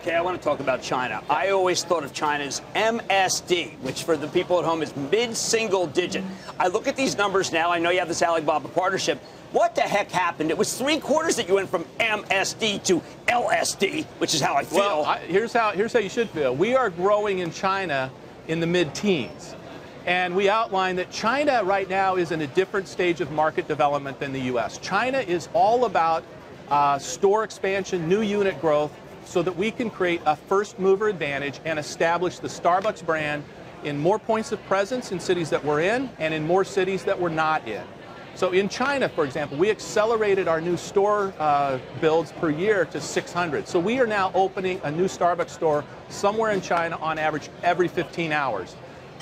Okay, I want to talk about China. I always thought of China as MSD, which for the people at home is mid-single digit. I look at these numbers now. I know you have this Alibaba partnership. What the heck happened? It was 3 quarters that you went from MSD to LSD, which is how I feel. Well, here's how you should feel. We are growing in China in the mid-teens. And we outlined that China right now is in a different stage of market development than the U.S. China is all about store expansion, new unit growth, so that we can create a first mover advantage and establish the Starbucks brand in more points of presence in cities that we're in and in more cities that we're not in. So in China, for example, we accelerated our new store builds per year to 600. So we are now opening a new Starbucks store somewhere in China on average every 15 hours.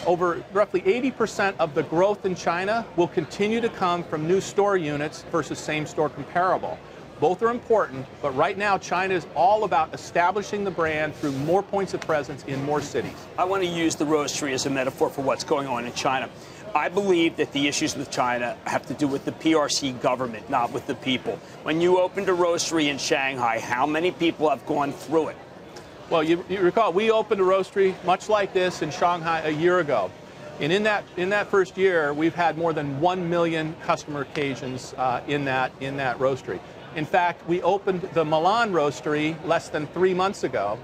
Over roughly 80% of the growth in China will continue to come from new store units versus same store comparable. Both are important, but right now China is all about establishing the brand through more points of presence in more cities. I want to use the roastery as a metaphor for what's going on in China. I believe that the issues with China have to do with the PRC government, not with the people. When you opened a roastery in Shanghai, how many people have gone through it? Well, you recall we opened a roastery much like this in Shanghai a year ago. And in that first year, we've had more than 1 million customer occasions in that roastery. In fact, we opened the Milan roastery less than 3 months ago.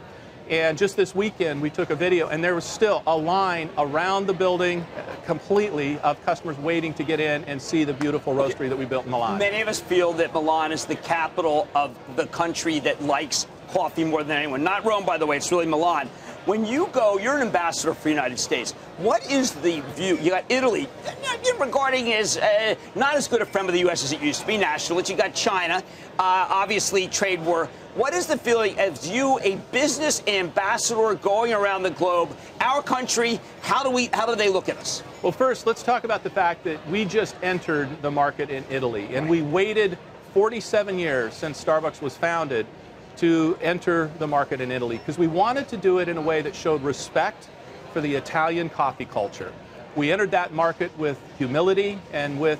And just this weekend, we took a video, and there was still a line around the building completely of customers waiting to get in and see the beautiful roastery that we built in Milan. Many of us feel that Milan is the capital of the country that likes coffee more than anyone. Not Rome, by the way, it's really Milan. When you go, you're an ambassador for the United States. What is the view? You got Italy, regarding as not as good a friend of the U.S. as it used to be, nationalist. You got China, obviously trade war. What is the feeling as you, a business ambassador going around the globe, our country, how do they look at us? Well, first, let's talk about the fact that we just entered the market in Italy, and we waited 47 years since Starbucks was founded to enter the market in Italy, because we wanted to do it in a way that showed respect for the Italian coffee culture. We entered that market with humility and with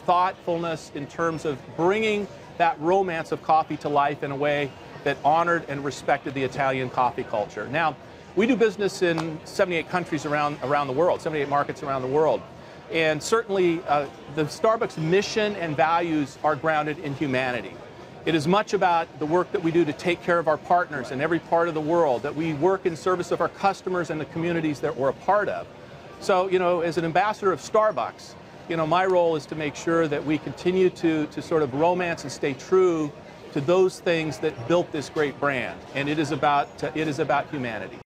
thoughtfulness in terms of bringing that romance of coffee to life in a way that honored and respected the Italian coffee culture. Now, we do business in 78 countries around the world, 78 markets around the world. And certainly, the Starbucks mission and values are grounded in humanity. It is much about the work that we do to take care of our partners in every part of the world, that we work in service of our customers and the communities that we're a part of. So, as an ambassador of Starbucks, my role is to make sure that we continue to sort of romance and stay true to those things that built this great brand. And it is about humanity.